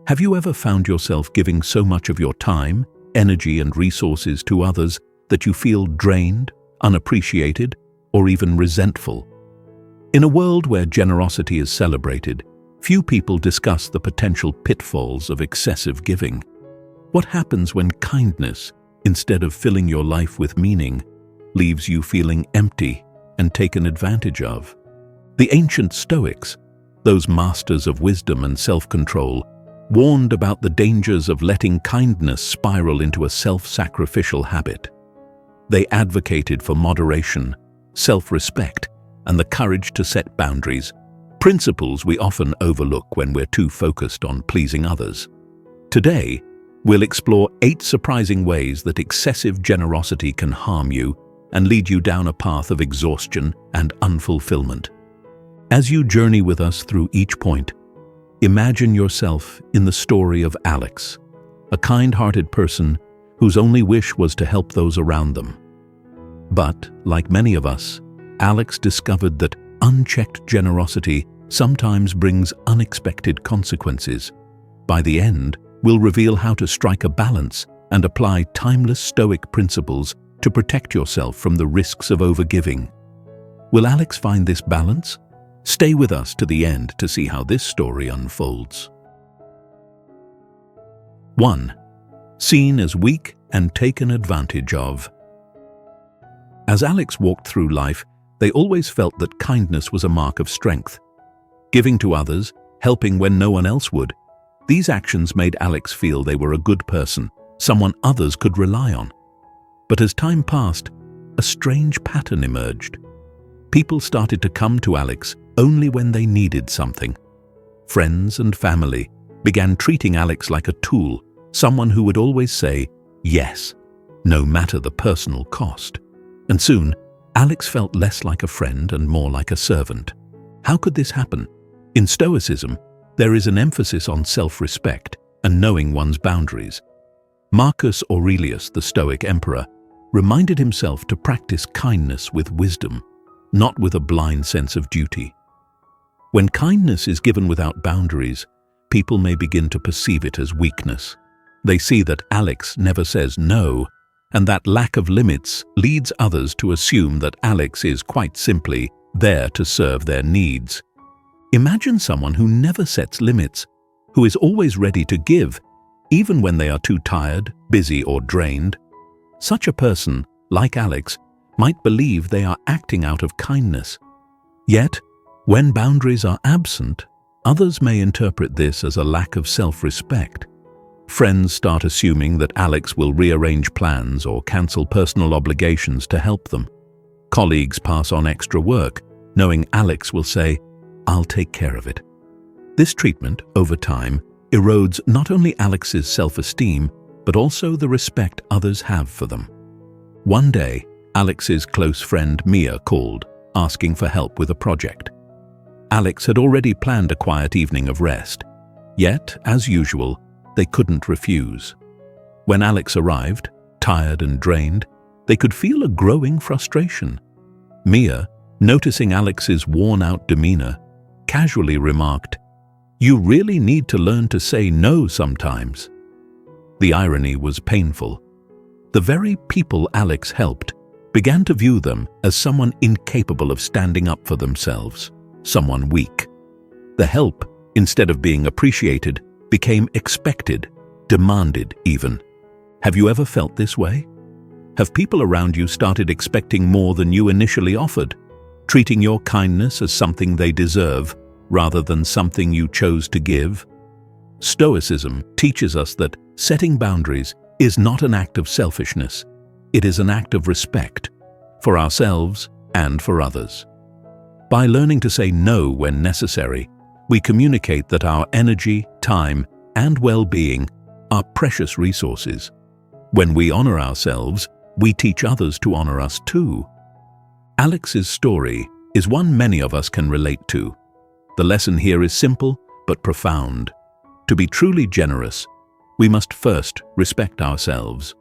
Have you ever found yourself giving so much of your time, energy, and resources to others that you feel drained, unappreciated, or even resentful? In a world where generosity is celebrated, few people discuss the potential pitfalls of excessive giving. What happens when kindness, instead of filling your life with meaning, leaves you feeling empty and taken advantage of? The ancient Stoics, those masters of wisdom and self-control, warned about the dangers of letting kindness spiral into a self-sacrificial habit. They advocated for moderation, self-respect, and the courage to set boundaries, principles we often overlook when we're too focused on pleasing others. Today, we'll explore 8 surprising ways that excessive generosity can harm you and lead you down a path of exhaustion and unfulfillment. As you journey with us through each point, imagine yourself in the story of Alex, a kind-hearted person whose only wish was to help those around them. But, like many of us, Alex discovered that unchecked generosity sometimes brings unexpected consequences. By the end, we'll reveal how to strike a balance and apply timeless Stoic principles to protect yourself from the risks of overgiving. Will Alex find this balance? Stay with us to the end to see how this story unfolds. 1. Seen as weak and taken advantage of. As Alex walked through life, they always felt that kindness was a mark of strength. Giving to others, helping when no one else would, these actions made Alex feel they were a good person, someone others could rely on. But as time passed, a strange pattern emerged. People started to come to Alex only when they needed something. Friends and family began treating Alex like a tool, someone who would always say yes, no matter the personal cost. And soon, Alex felt less like a friend and more like a servant. How could this happen? In Stoicism, there is an emphasis on self-respect and knowing one's boundaries. Marcus Aurelius, the Stoic emperor, reminded himself to practice kindness with wisdom, not with a blind sense of duty. When kindness is given without boundaries, people may begin to perceive it as weakness. They see that Alex never says no, and that lack of limits leads others to assume that Alex is quite simply there to serve their needs. Imagine someone who never sets limits, who is always ready to give, even when they are too tired, busy, or drained. Such a person, like Alex, might believe they are acting out of kindness. Yet, when boundaries are absent, others may interpret this as a lack of self-respect. Friends start assuming that Alex will rearrange plans or cancel personal obligations to help them. Colleagues pass on extra work, knowing Alex will say, "I'll take care of it." This treatment, over time, erodes not only Alex's self-esteem, but also the respect others have for them. One day, Alex's close friend Mia called, asking for help with a project. Alex had already planned a quiet evening of rest. Yet, as usual, they couldn't refuse. When Alex arrived, tired and drained, they could feel a growing frustration. Mia, noticing Alex's worn-out demeanor, casually remarked, "You really need to learn to say no sometimes." The irony was painful. The very people Alex helped began to view them as someone incapable of standing up for themselves, someone weak. The help, instead of being appreciated, became expected, demanded even. Have you ever felt this way? Have people around you started expecting more than you initially offered, treating your kindness as something they deserve rather than something you chose to give? Stoicism teaches us that setting boundaries is not an act of selfishness. It is an act of respect for ourselves and for others. By learning to say no when necessary, we communicate that our energy, time, and well-being are precious resources. When we honor ourselves, we teach others to honor us too. Alex's story is one many of us can relate to. The lesson here is simple but profound. To be truly generous, we must first respect ourselves.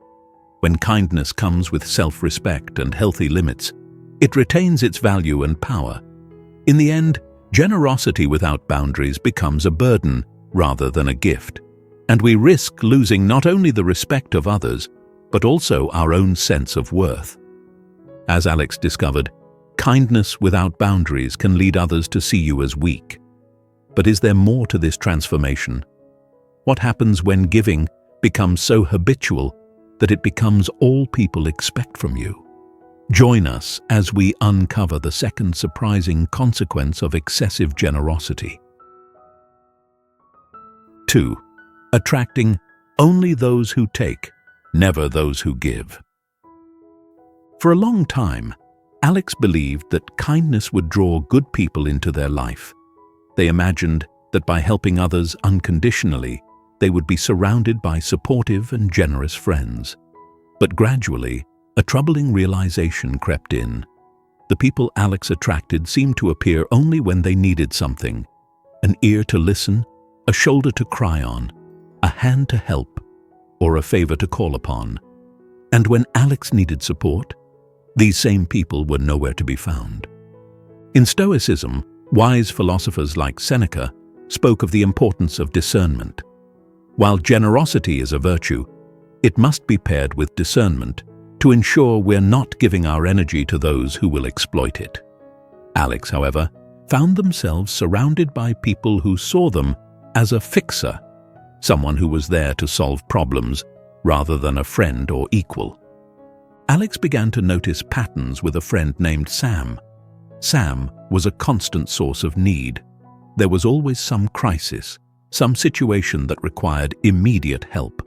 When kindness comes with self-respect and healthy limits, it retains its value and power. In the end, generosity without boundaries becomes a burden rather than a gift. and we risk losing not only the respect of others, but also our own sense of worth. As Alex discovered, kindness without boundaries can lead others to see you as weak. But is there more to this transformation? What happens when giving becomes so habitual that it becomes all people expect from you? Join us as we uncover the second surprising consequence of excessive generosity. 2. Attracting only those who take, never those who give. For a long time, Alex believed that kindness would draw good people into their life. They imagined that by helping others unconditionally, they would be surrounded by supportive and generous friends. But gradually, a troubling realization crept in. The people Alex attracted seemed to appear only when they needed something: an ear to listen, a shoulder to cry on, a hand to help, or a favor to call upon. And when Alex needed support, these same people were nowhere to be found. In Stoicism, wise philosophers like Seneca spoke of the importance of discernment. While generosity is a virtue, it must be paired with discernment to ensure we're not giving our energy to those who will exploit it. Alex, however, found themselves surrounded by people who saw them as a fixer, someone who was there to solve problems rather than a friend or equal. Alex began to notice patterns with a friend named Sam. Sam was a constant source of need. There was always some crisis, some situation that required immediate help.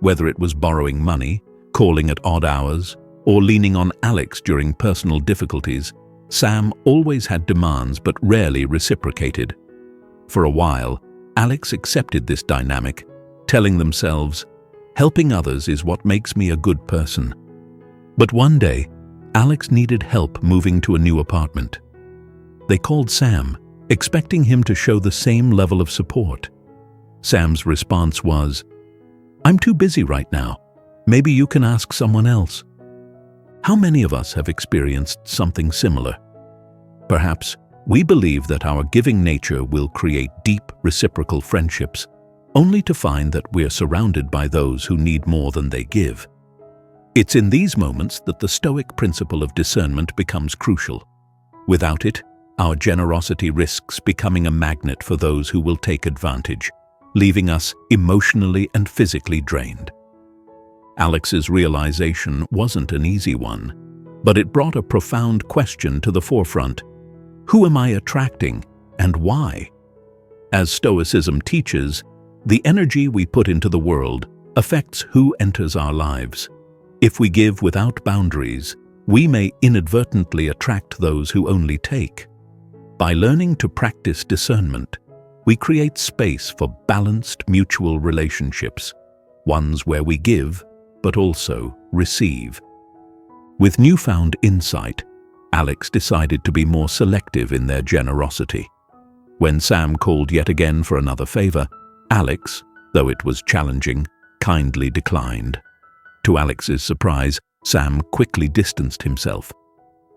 Whether it was borrowing money, calling at odd hours, or leaning on Alex during personal difficulties, Sam always had demands but rarely reciprocated. For a while, Alex accepted this dynamic, telling themselves, "Helping others is what makes me a good person." But one day, Alex needed help moving to a new apartment. They called Sam, expecting him to show the same level of support. Sam's response was, "I'm too busy right now. Maybe you can ask someone else." How many of us have experienced something similar? Perhaps we believe that our giving nature will create deep reciprocal friendships, only to find that we're surrounded by those who need more than they give. It's in these moments that the Stoic principle of discernment becomes crucial. Without it, our generosity risks becoming a magnet for those who will take advantage, leaving us emotionally and physically drained. Alex's realization wasn't an easy one, but it brought a profound question to the forefront. Who am I attracting, and why? As Stoicism teaches, the energy we put into the world affects who enters our lives. If we give without boundaries, we may inadvertently attract those who only take. By learning to practice discernment, we create space for balanced mutual relationships, ones where we give, but also receive. With newfound insight, Alex decided to be more selective in their generosity. When Sam called yet again for another favor, Alex, though it was challenging, kindly declined. To Alex's surprise, Sam quickly distanced himself.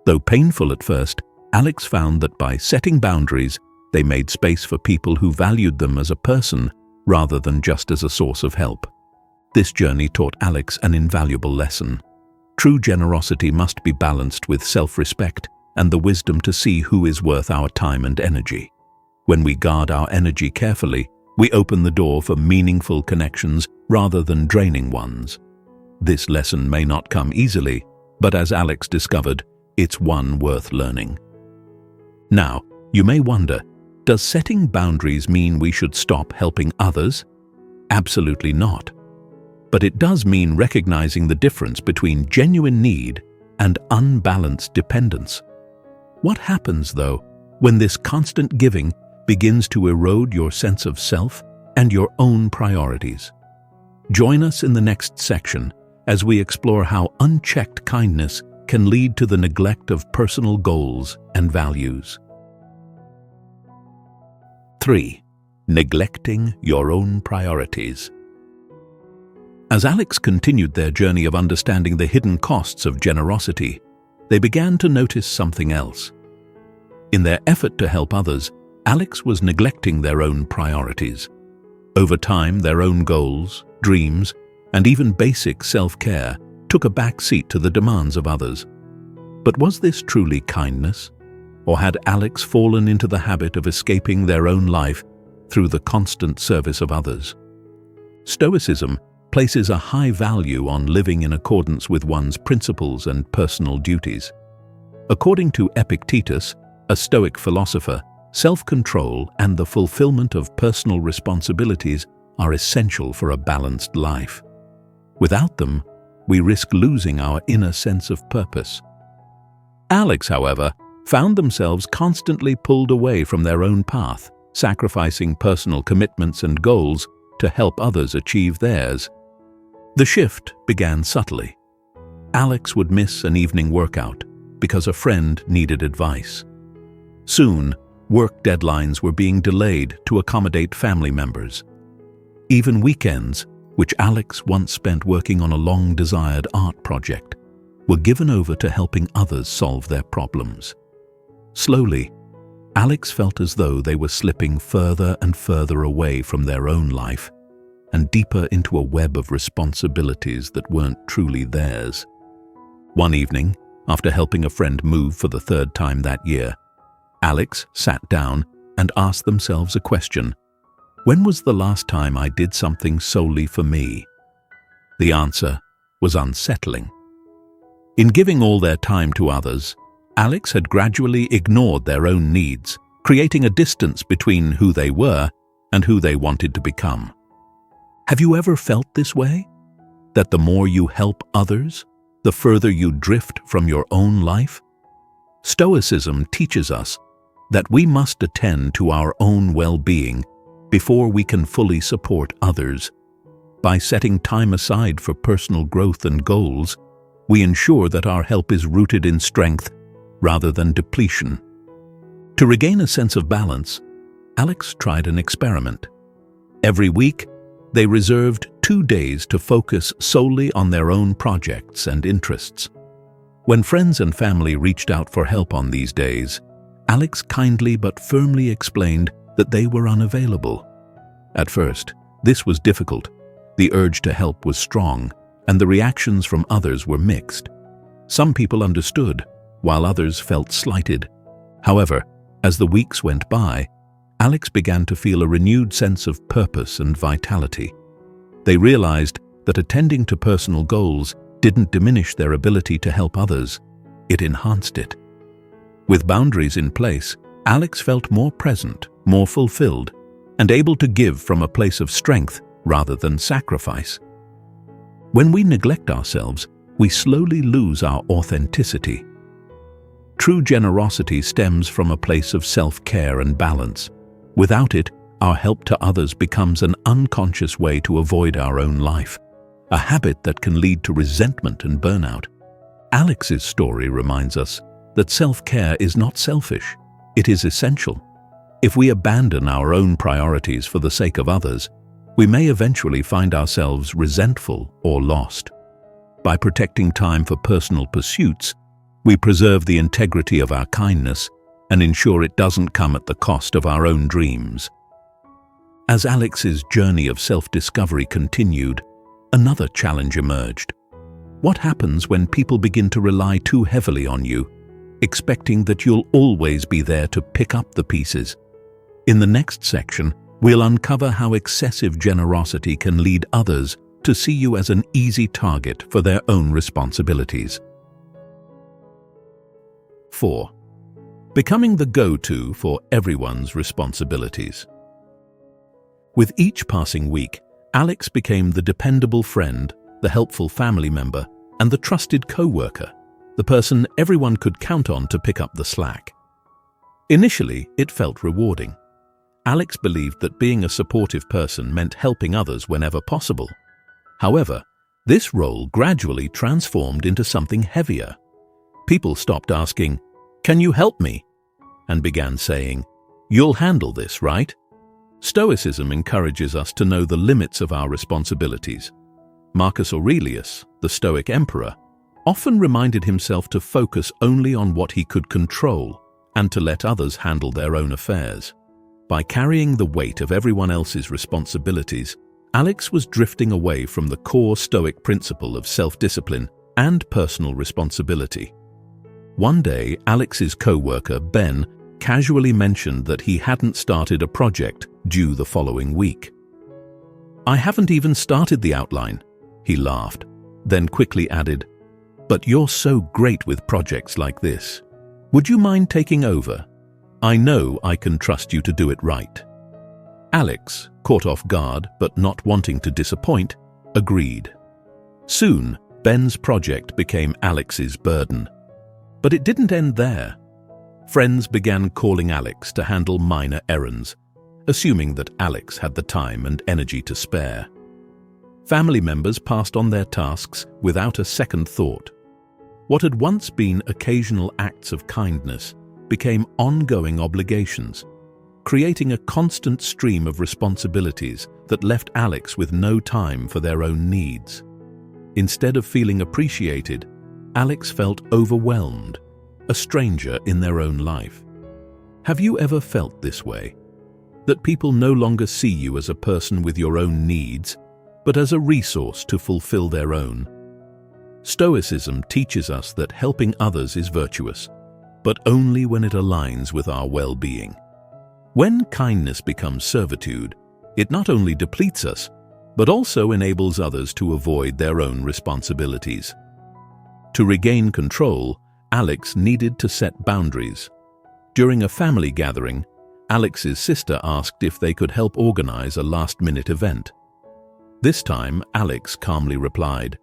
Though painful at first, Alex found that by setting boundaries, they made space for people who valued them as a person rather than just as a source of help. This journey taught Alex an invaluable lesson. True generosity must be balanced with self-respect and the wisdom to see who is worth our time and energy. When we guard our energy carefully, we open the door for meaningful connections rather than draining ones. This lesson may not come easily, but as Alex discovered, it's one worth learning. Now, you may wonder, does setting boundaries mean we should stop helping others? Absolutely not. But it does mean recognizing the difference between genuine need and unbalanced dependence. What happens, though, when this constant giving begins to erode your sense of self and your own priorities? Join us in the next section as we explore how unchecked kindness can lead to the neglect of personal goals and values. 3. Neglecting your own priorities. As Alex continued their journey of understanding the hidden costs of generosity, they began to notice something else. In their effort to help others, Alex was neglecting their own priorities. Over time, their own goals, dreams, and even basic self-care took a back seat to the demands of others. But was this truly kindness? Or had Alex fallen into the habit of escaping their own life through the constant service of others? Stoicism places a high value on living in accordance with one's principles and personal duties. According to Epictetus, a Stoic philosopher, self-control and the fulfillment of personal responsibilities are essential for a balanced life. Without them, we risk losing our inner sense of purpose. Alex, however, found themselves constantly pulled away from their own path, sacrificing personal commitments and goals to help others achieve theirs. The shift began subtly. Alex would miss an evening workout because a friend needed advice. Soon, work deadlines were being delayed to accommodate family members. Even weekends, which Alex once spent working on a long-desired art project, were given over to helping others solve their problems. Slowly, Alex felt as though they were slipping further and further away from their own life and deeper into a web of responsibilities that weren't truly theirs. One evening, after helping a friend move for the third time that year, Alex sat down and asked themselves a question. When was the last time I did something solely for me? The answer was unsettling. In giving all their time to others, Alex had gradually ignored their own needs, creating a distance between who they were and who they wanted to become. Have you ever felt this way? That the more you help others, the further you drift from your own life? Stoicism teaches us that we must attend to our own well-being before we can fully support others. By setting time aside for personal growth and goals, we ensure that our help is rooted in strength rather than depletion. To regain a sense of balance, Alex tried an experiment. Every week, they reserved 2 days to focus solely on their own projects and interests. When friends and family reached out for help on these days, Alex kindly but firmly explained that they were unavailable. At first, this was difficult. The urge to help was strong, and the reactions from others were mixed. Some people understood, while others felt slighted. However, as the weeks went by, Alex began to feel a renewed sense of purpose and vitality. They realized that attending to personal goals didn't diminish their ability to help others, it enhanced it. With boundaries in place, Alex felt more present, more fulfilled, and able to give from a place of strength rather than sacrifice. When we neglect ourselves, we slowly lose our authenticity. True generosity stems from a place of self-care and balance. Without it, our help to others becomes an unconscious way to avoid our own life, a habit that can lead to resentment and burnout. Alex's story reminds us that self-care is not selfish, it is essential. If we abandon our own priorities for the sake of others, we may eventually find ourselves resentful or lost. By protecting time for personal pursuits, we preserve the integrity of our kindness and ensure it doesn't come at the cost of our own dreams. As Alex's journey of self-discovery continued, another challenge emerged. What happens when people begin to rely too heavily on you, expecting that you'll always be there to pick up the pieces? In the next section, we'll uncover how excessive generosity can lead others to see you as an easy target for their own responsibilities. 4. Becoming the go-to for everyone's responsibilities. With each passing week, Alex became the dependable friend, the helpful family member, and the trusted co-worker, the person everyone could count on to pick up the slack. Initially, it felt rewarding. Alex believed that being a supportive person meant helping others whenever possible. However, this role gradually transformed into something heavier. People stopped asking, "Can you help me?" and began saying, "You'll handle this, right?" Stoicism encourages us to know the limits of our responsibilities. Marcus Aurelius, the Stoic emperor, often reminded himself to focus only on what he could control and to let others handle their own affairs. By carrying the weight of everyone else's responsibilities, Alex was drifting away from the core Stoic principle of self-discipline and personal responsibility. One day, Alex's co-worker, Ben, casually mentioned that he hadn't started a project due the following week. "I haven't even started the outline," he laughed, then quickly added, "But you're so great with projects like this. Would you mind taking over? I know I can trust you to do it right." Alex, caught off guard but not wanting to disappoint, agreed. Soon, Ben's project became Alex's burden. But it didn't end there. Friends began calling Alex to handle minor errands, assuming that Alex had the time and energy to spare. Family members passed on their tasks without a second thought. What had once been occasional acts of kindness became ongoing obligations, creating a constant stream of responsibilities that left Alex with no time for their own needs. Instead of feeling appreciated, Alex felt overwhelmed, a stranger in their own life. Have you ever felt this way? That people no longer see you as a person with your own needs, but as a resource to fulfill their own? Stoicism teaches us that helping others is virtuous, but only when it aligns with our well-being. When kindness becomes servitude, it not only depletes us, but also enables others to avoid their own responsibilities. To regain control, Alex needed to set boundaries. During a family gathering, Alex's sister asked if they could help organize a last-minute event. This time, Alex calmly replied,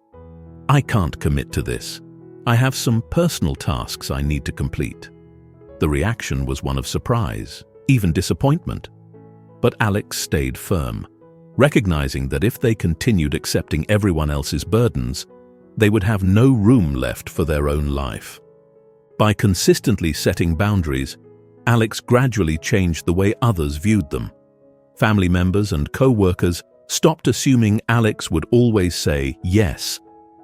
"I can't commit to this. I have some personal tasks I need to complete." The reaction was one of surprise, even disappointment. But Alex stayed firm, recognizing that if they continued accepting everyone else's burdens, they would have no room left for their own life. By consistently setting boundaries, Alex gradually changed the way others viewed them. Family members and co-workers stopped assuming Alex would always say yes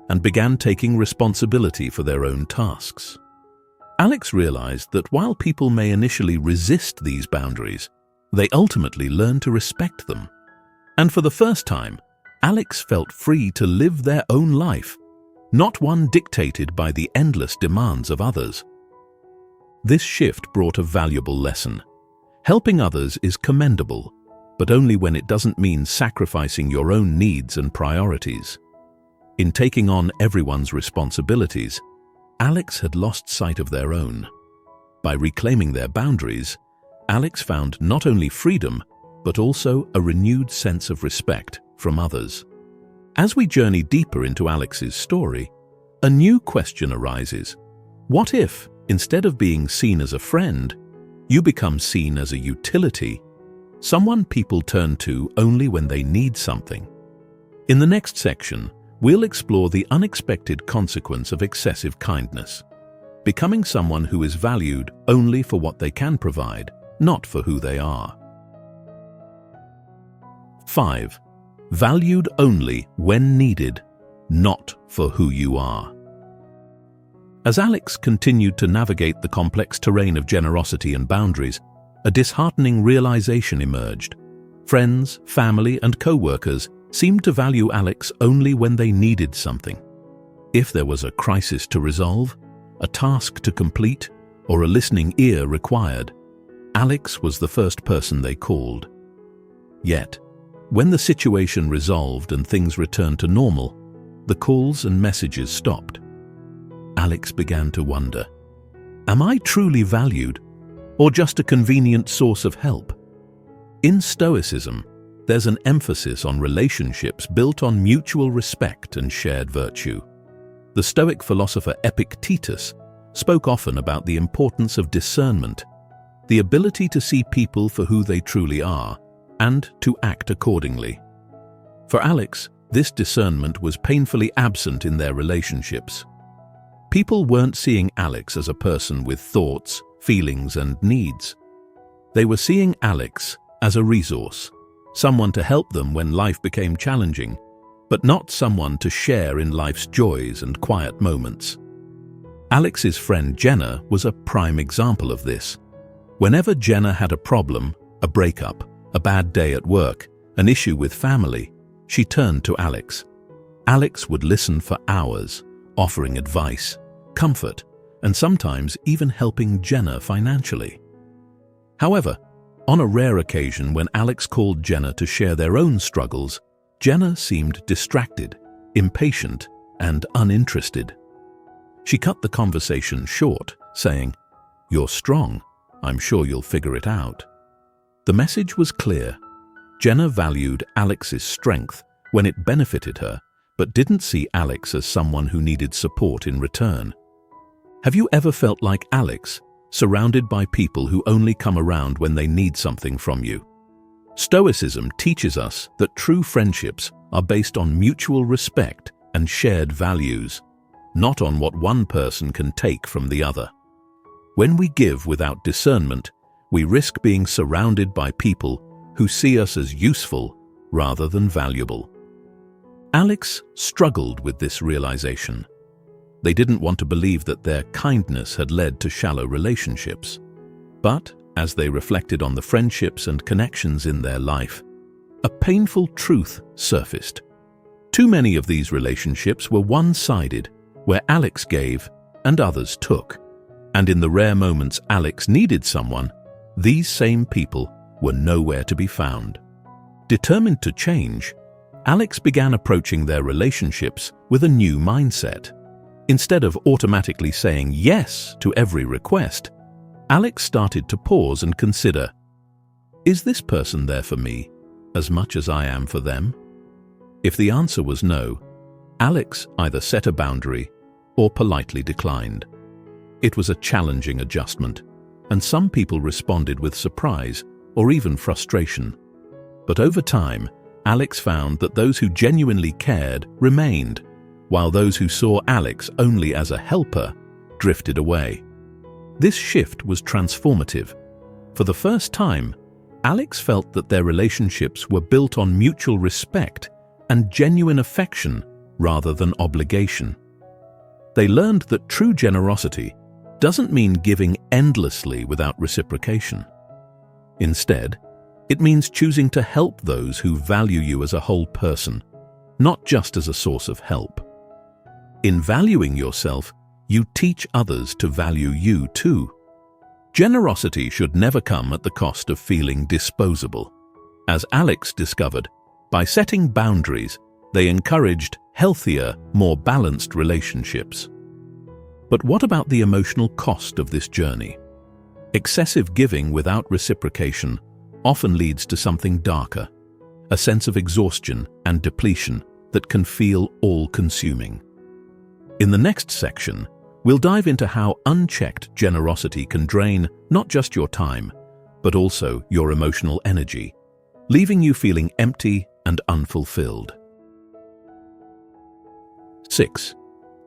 and began taking responsibility for their own tasks. Alex realized that while people may initially resist these boundaries, they ultimately learn to respect them. And for the first time, Alex felt free to live their own life, not one dictated by the endless demands of others. This shift brought a valuable lesson. Helping others is commendable, but only when it doesn't mean sacrificing your own needs and priorities. In taking on everyone's responsibilities, Alex had lost sight of their own. By reclaiming their boundaries, Alex found not only freedom, but also a renewed sense of respect from others. As we journey deeper into Alex's story, a new question arises. What if, instead of being seen as a friend, you become seen as a utility, someone people turn to only when they need something? In the next section, we'll explore the unexpected consequence of excessive kindness, becoming someone who is valued only for what they can provide, not for who they are. 5. Valued only when needed, not for who you are. As Alex continued to navigate the complex terrain of generosity and boundaries, a disheartening realization emerged. Friends, family, and co-workers seemed to value Alex only when they needed something. If there was a crisis to resolve, a task to complete, or a listening ear required, Alex was the first person they called. Yet, when the situation resolved and things returned to normal, the calls and messages stopped. Alex began to wonder, am I truly valued, or just a convenient source of help? In Stoicism, there's an emphasis on relationships built on mutual respect and shared virtue. The Stoic philosopher Epictetus spoke often about the importance of discernment, the ability to see people for who they truly are, and to act accordingly. For Alex, this discernment was painfully absent in their relationships. People weren't seeing Alex as a person with thoughts, feelings, and needs. They were seeing Alex as a resource, someone to help them when life became challenging, but not someone to share in life's joys and quiet moments. Alex's friend Jenna was a prime example of this. Whenever Jenna had a problem, A breakup, a bad day at work, an issue with family, she turned to Alex. Alex would listen for hours, offering advice, comfort, and sometimes even helping Jenna financially. However, on a rare occasion when Alex called Jenna to share their own struggles, Jenna seemed distracted, impatient, and uninterested. She cut the conversation short, saying, "You're strong. I'm sure you'll figure it out." The message was clear. Jenna valued Alex's strength when it benefited her, but didn't see Alex as someone who needed support in return. Have you ever felt like Alex, surrounded by people who only come around when they need something from you? Stoicism teaches us that true friendships are based on mutual respect and shared values, not on what one person can take from the other. When we give without discernment, we risk being surrounded by people who see us as useful rather than valuable. Alex struggled with this realization. They didn't want to believe that their kindness had led to shallow relationships. But, as they reflected on the friendships and connections in their life, a painful truth surfaced. Too many of these relationships were one-sided, where Alex gave and others took. And in the rare moments Alex needed someone, these same people were nowhere to be found. Determined to change, Alex began approaching their relationships with a new mindset. Instead of automatically saying yes to every request, Alex started to pause and consider, is this person there for me as much as I am for them? If the answer was no, Alex either set a boundary or politely declined. It was a challenging adjustment, and some people responded with surprise or even frustration. But over time, Alex found that those who genuinely cared remained, while those who saw Alex only as a helper drifted away. This shift was transformative. For the first time, Alex felt that their relationships were built on mutual respect and genuine affection rather than obligation. They learned that true generosity doesn't mean giving endlessly without reciprocation. Instead, it means choosing to help those who value you as a whole person, not just as a source of help. In valuing yourself, you teach others to value you too. Generosity should never come at the cost of feeling disposable. As Alex discovered, by setting boundaries, they encouraged healthier, more balanced relationships. But what about the emotional cost of this journey? Excessive giving without reciprocation often leads to something darker, a sense of exhaustion and depletion that can feel all-consuming. In the next section, we'll dive into how unchecked generosity can drain not just your time, but also your emotional energy, leaving you feeling empty and unfulfilled. 6.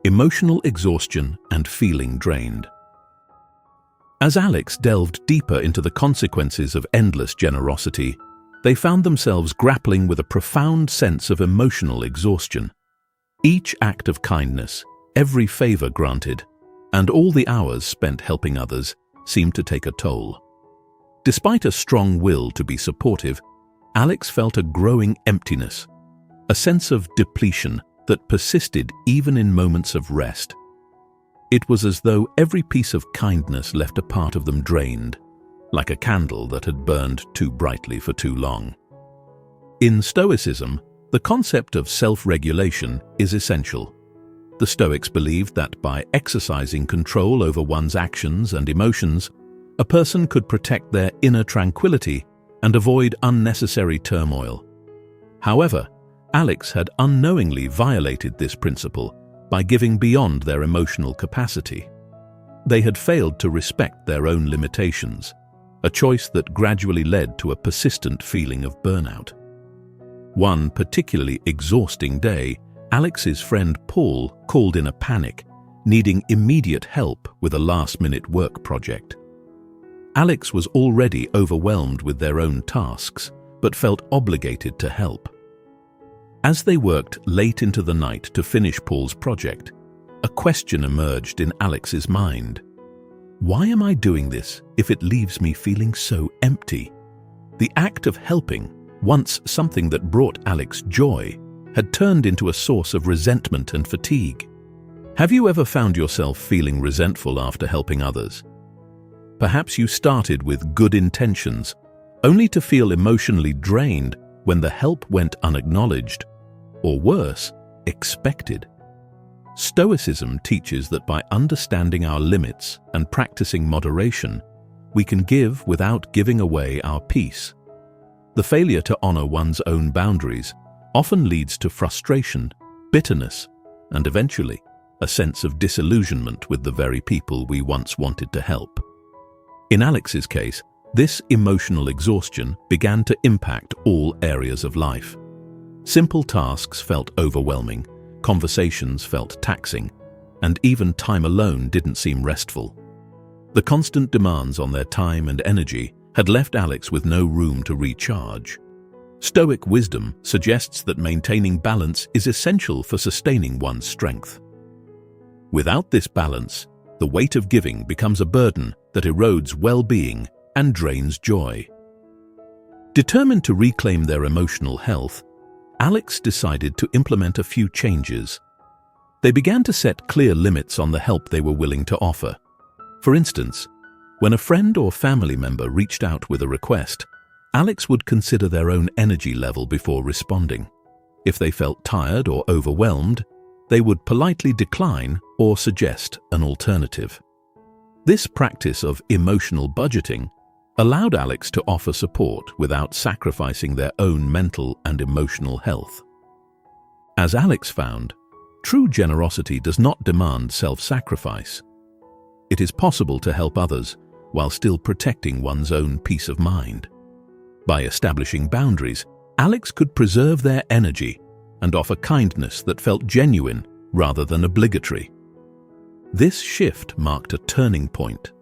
Emotional exhaustion and feeling drained. As Alex delved deeper into the consequences of endless generosity, they found themselves grappling with a profound sense of emotional exhaustion. Each act of kindness, every favor granted, and all the hours spent helping others seemed to take a toll. Despite a strong will to be supportive, Alex felt a growing emptiness, a sense of depletion that persisted even in moments of rest. It was as though every piece of kindness left a part of them drained, like a candle that had burned too brightly for too long. In Stoicism, the concept of self-regulation is essential. The Stoics believed that by exercising control over one's actions and emotions, a person could protect their inner tranquility and avoid unnecessary turmoil. However, Alex had unknowingly violated this principle by giving beyond their emotional capacity. They had failed to respect their own limitations, a choice that gradually led to a persistent feeling of burnout. One particularly exhausting day, Alex's friend Paul called in a panic, needing immediate help with a last-minute work project. Alex was already overwhelmed with their own tasks, but felt obligated to help. As they worked late into the night to finish Paul's project, a question emerged in Alex's mind. Why am I doing this if it leaves me feeling so empty? The act of helping, once something that brought Alex joy, had turned into a source of resentment and fatigue. Have you ever found yourself feeling resentful after helping others? Perhaps you started with good intentions, only to feel emotionally drained when the help went unacknowledged, or worse, expected. Stoicism teaches that by understanding our limits and practicing moderation, we can give without giving away our peace. The failure to honor one's own boundaries often leads to frustration, bitterness, and eventually a sense of disillusionment with the very people we once wanted to help. In Alex's case, this emotional exhaustion began to impact all areas of life. Simple tasks felt overwhelming, conversations felt taxing, and even time alone didn't seem restful. The constant demands on their time and energy had left Alex with no room to recharge. Stoic wisdom suggests that maintaining balance is essential for sustaining one's strength. Without this balance, the weight of giving becomes a burden that erodes well-being and drains joy. Determined to reclaim their emotional health, Alex decided to implement a few changes. They began to set clear limits on the help they were willing to offer. For instance, when a friend or family member reached out with a request, Alex would consider their own energy level before responding. If they felt tired or overwhelmed, they would politely decline or suggest an alternative. This practice of emotional budgeting allowed Alex to offer support without sacrificing their own mental and emotional health. As Alex found, true generosity does not demand self-sacrifice. It is possible to help others while still protecting one's own peace of mind. By establishing boundaries, Alex could preserve their energy and offer kindness that felt genuine rather than obligatory. This shift marked a turning point.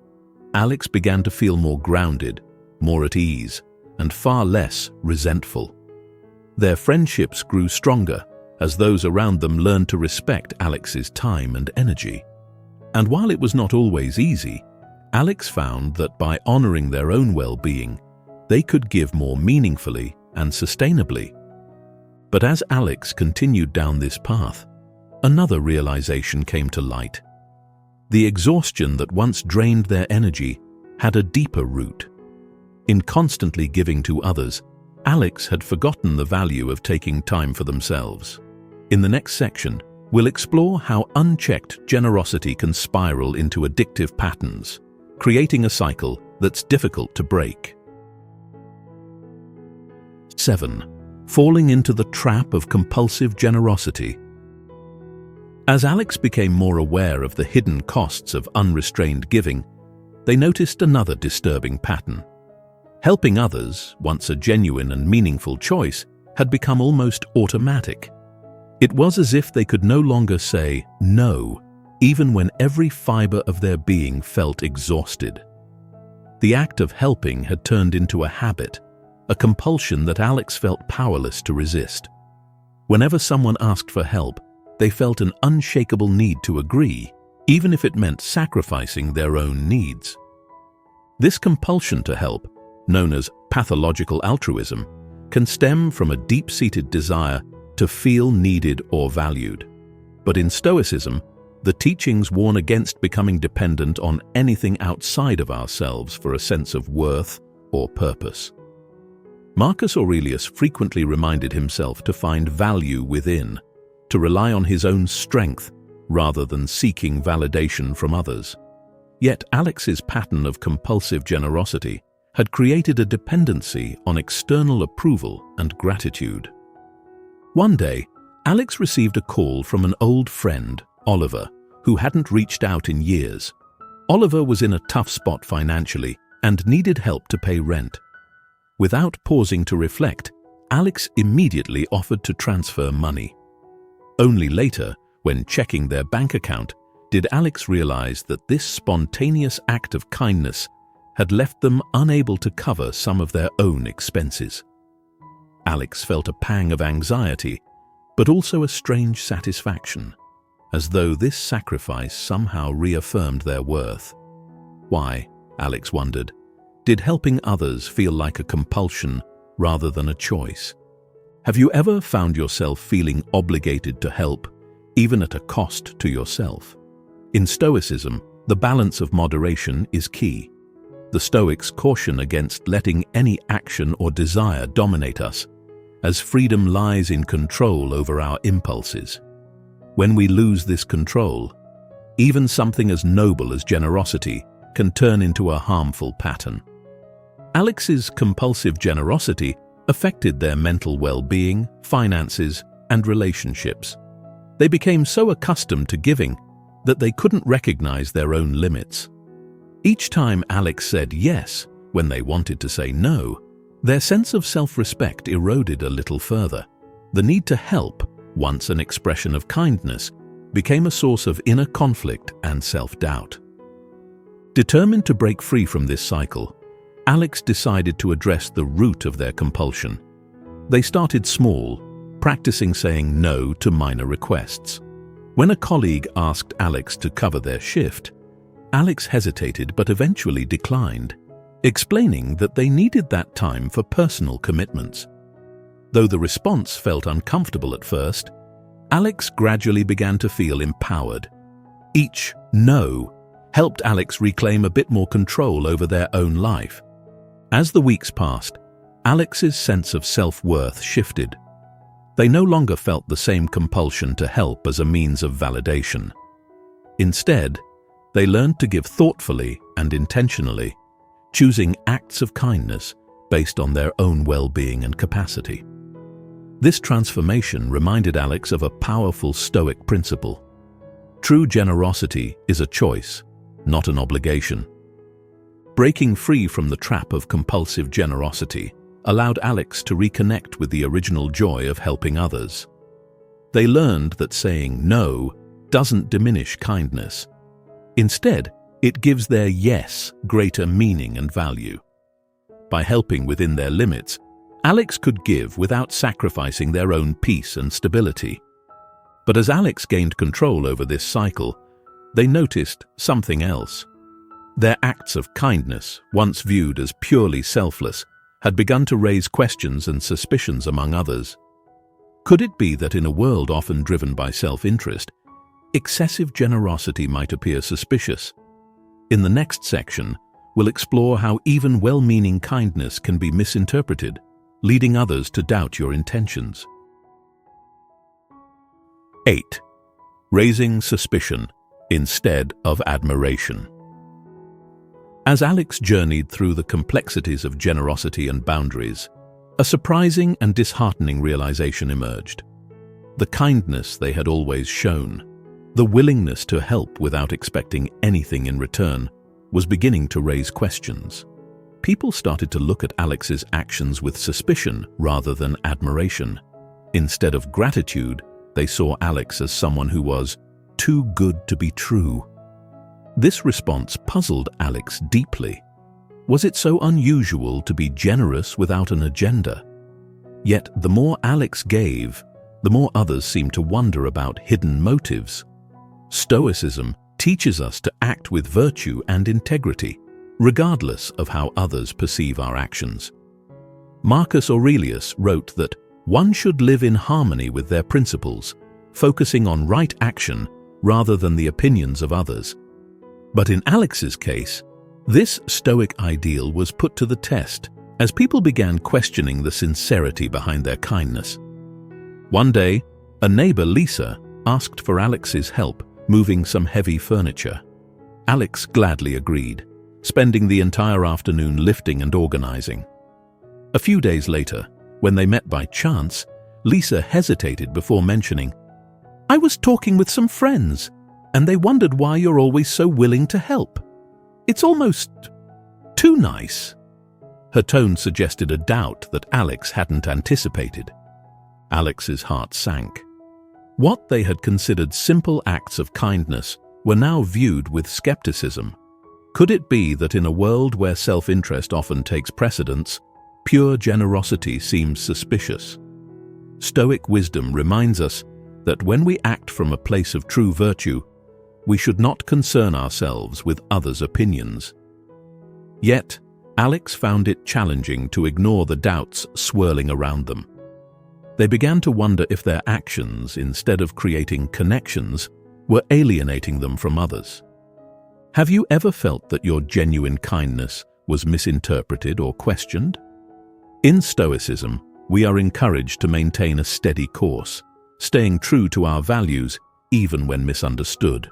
Alex began to feel more grounded, more at ease, and far less resentful. Their friendships grew stronger as those around them learned to respect Alex's time and energy. And while it was not always easy, Alex found that by honoring their own well-being, they could give more meaningfully and sustainably. But as Alex continued down this path, another realization came to light. The exhaustion that once drained their energy had a deeper root. In constantly giving to others, Alex had forgotten the value of taking time for themselves. In the next section, we'll explore how unchecked generosity can spiral into addictive patterns, creating a cycle that's difficult to break. 7. Falling into the trap of compulsive generosity. As Alex became more aware of the hidden costs of unrestrained giving, they noticed another disturbing pattern. Helping others, once a genuine and meaningful choice, had become almost automatic. It was as if they could no longer say no, even when every fiber of their being felt exhausted. The act of helping had turned into a habit, a compulsion that Alex felt powerless to resist. Whenever someone asked for help, they felt an unshakable need to agree, even if it meant sacrificing their own needs. This compulsion to help, known as pathological altruism, can stem from a deep-seated desire to feel needed or valued. But in Stoicism, the teachings warn against becoming dependent on anything outside of ourselves for a sense of worth or purpose. Marcus Aurelius frequently reminded himself to find value within, to rely on his own strength rather than seeking validation from others. Yet Alex's pattern of compulsive generosity had created a dependency on external approval and gratitude. One day, Alex received a call from an old friend, Oliver, who hadn't reached out in years. Oliver was in a tough spot financially and needed help to pay rent. Without pausing to reflect, Alex immediately offered to transfer money. Only later, when checking their bank account, did Alex realize that this spontaneous act of kindness had left them unable to cover some of their own expenses. Alex felt a pang of anxiety, but also a strange satisfaction, as though this sacrifice somehow reaffirmed their worth. Why, Alex wondered, Did helping others feel like a compulsion rather than a choice? Have you ever found yourself feeling obligated to help, even at a cost to yourself? In Stoicism, the balance of moderation is key. The Stoics caution against letting any action or desire dominate us, as freedom lies in control over our impulses. When we lose this control, even something as noble as generosity can turn into a harmful pattern. Alex's compulsive generosity affected their mental well-being, finances, and relationships. They became so accustomed to giving that they couldn't recognize their own limits. Each time Alex said yes when they wanted to say no, their sense of self-respect eroded a little further. The need to help, once an expression of kindness, became a source of inner conflict and self-doubt. Determined to break free from this cycle, Alex decided to address the root of their compulsion. They started small, practicing saying no to minor requests. When a colleague asked Alex to cover their shift, Alex hesitated but eventually declined, explaining that they needed that time for personal commitments. Though the response felt uncomfortable at first, Alex gradually began to feel empowered. Each no helped Alex reclaim a bit more control over their own life. As the weeks passed, Alex's sense of self-worth shifted. They no longer felt the same compulsion to help as a means of validation. Instead, they learned to give thoughtfully and intentionally, choosing acts of kindness based on their own well-being and capacity. This transformation reminded Alex of a powerful Stoic principle. True generosity is a choice, not an obligation. Breaking free from the trap of compulsive generosity allowed Alex to reconnect with the original joy of helping others. They learned that saying no doesn't diminish kindness. Instead, it gives their yes greater meaning and value. By helping within their limits, Alex could give without sacrificing their own peace and stability. But as Alex gained control over this cycle, they noticed something else. Their acts of kindness, once viewed as purely selfless, had begun to raise questions and suspicions among others. Could it be that in a world often driven by self-interest, excessive generosity might appear suspicious? In the next section, we'll explore how even well-meaning kindness can be misinterpreted, leading others to doubt your intentions. 8. Raising suspicion instead of admiration. As Alex journeyed through the complexities of generosity and boundaries, a surprising and disheartening realization emerged. The kindness they had always shown, the willingness to help without expecting anything in return, was beginning to raise questions. People started to look at Alex's actions with suspicion rather than admiration. Instead of gratitude, they saw Alex as someone who was too good to be true. This response puzzled Alex deeply. Was it so unusual to be generous without an agenda? Yet the more Alex gave, the more others seemed to wonder about hidden motives. Stoicism teaches us to act with virtue and integrity, regardless of how others perceive our actions. Marcus Aurelius wrote that one should live in harmony with their principles, focusing on right action rather than the opinions of others. But in Alex's case, this Stoic ideal was put to the test as people began questioning the sincerity behind their kindness. One day, a neighbor, Lisa, asked for Alex's help moving some heavy furniture. Alex gladly agreed, spending the entire afternoon lifting and organizing. A few days later, when they met by chance, Lisa hesitated before mentioning, "I was talking with some friends, and they wondered why you're always so willing to help. It's almost too nice." Her tone suggested a doubt that Alex hadn't anticipated. Alex's heart sank. What they had considered simple acts of kindness were now viewed with skepticism. Could it be that in a world where self-interest often takes precedence, pure generosity seems suspicious? Stoic wisdom reminds us that when we act from a place of true virtue, we should not concern ourselves with others' opinions. Yet, Alex found it challenging to ignore the doubts swirling around them. They began to wonder if their actions, instead of creating connections, were alienating them from others. Have you ever felt that your genuine kindness was misinterpreted or questioned? In Stoicism, we are encouraged to maintain a steady course, staying true to our values even when misunderstood.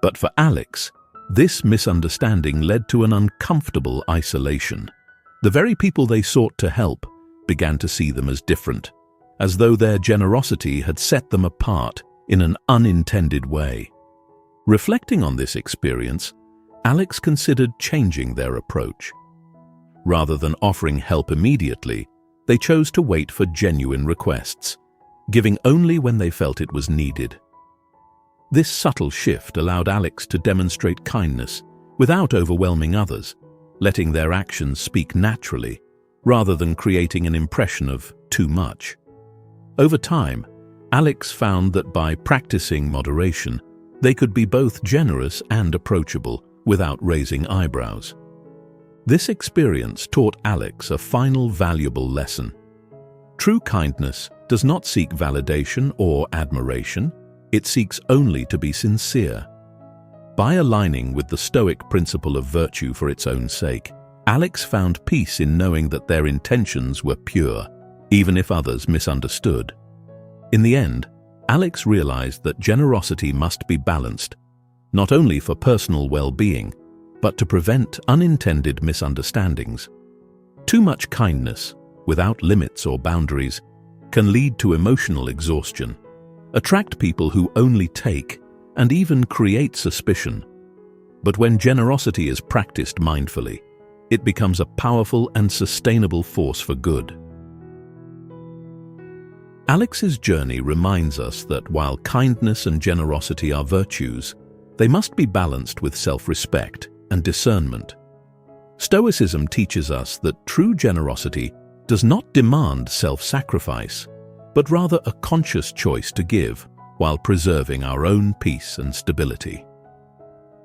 But for Alex, this misunderstanding led to an uncomfortable isolation. The very people they sought to help began to see them as different, as though their generosity had set them apart in an unintended way. Reflecting on this experience, Alex considered changing their approach. Rather than offering help immediately, they chose to wait for genuine requests, giving only when they felt it was needed. This subtle shift allowed Alex to demonstrate kindness without overwhelming others, letting their actions speak naturally, rather than creating an impression of too much. Over time, Alex found that by practicing moderation, they could be both generous and approachable without raising eyebrows. This experience taught Alex a final valuable lesson. True kindness does not seek validation or admiration. It seeks only to be sincere. By aligning with the Stoic principle of virtue for its own sake, Alex found peace in knowing that their intentions were pure, even if others misunderstood. In the end, Alex realized that generosity must be balanced, not only for personal well-being, but to prevent unintended misunderstandings. Too much kindness, without limits or boundaries, can lead to emotional exhaustion, attract people who only take, and even create suspicion. But when generosity is practiced mindfully, it becomes a powerful and sustainable force for good. Alex's journey reminds us that while kindness and generosity are virtues, they must be balanced with self-respect and discernment. Stoicism teaches us that true generosity does not demand self-sacrifice, but rather a conscious choice to give while preserving our own peace and stability.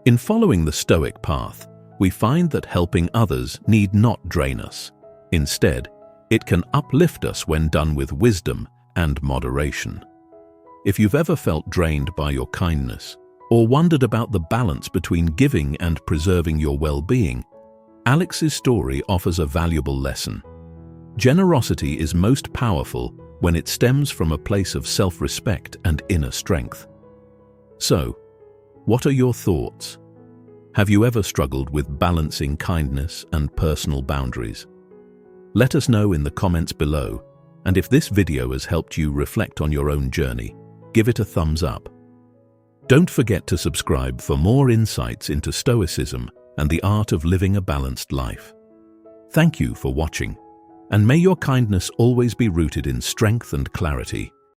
In following the Stoic path, we find that helping others need not drain us. Instead, it can uplift us when done with wisdom and moderation. If you've ever felt drained by your kindness, or wondered about the balance between giving and preserving your well-being, Alex's story offers a valuable lesson. Generosity is most powerful when it stems from a place of self-respect and inner strength. So, what are your thoughts? Have you ever struggled with balancing kindness and personal boundaries? Let us know in the comments below, and if this video has helped you reflect on your own journey, give it a thumbs up. Don't forget to subscribe for more insights into Stoicism and the art of living a balanced life. Thank you for watching, and may your kindness always be rooted in strength and clarity.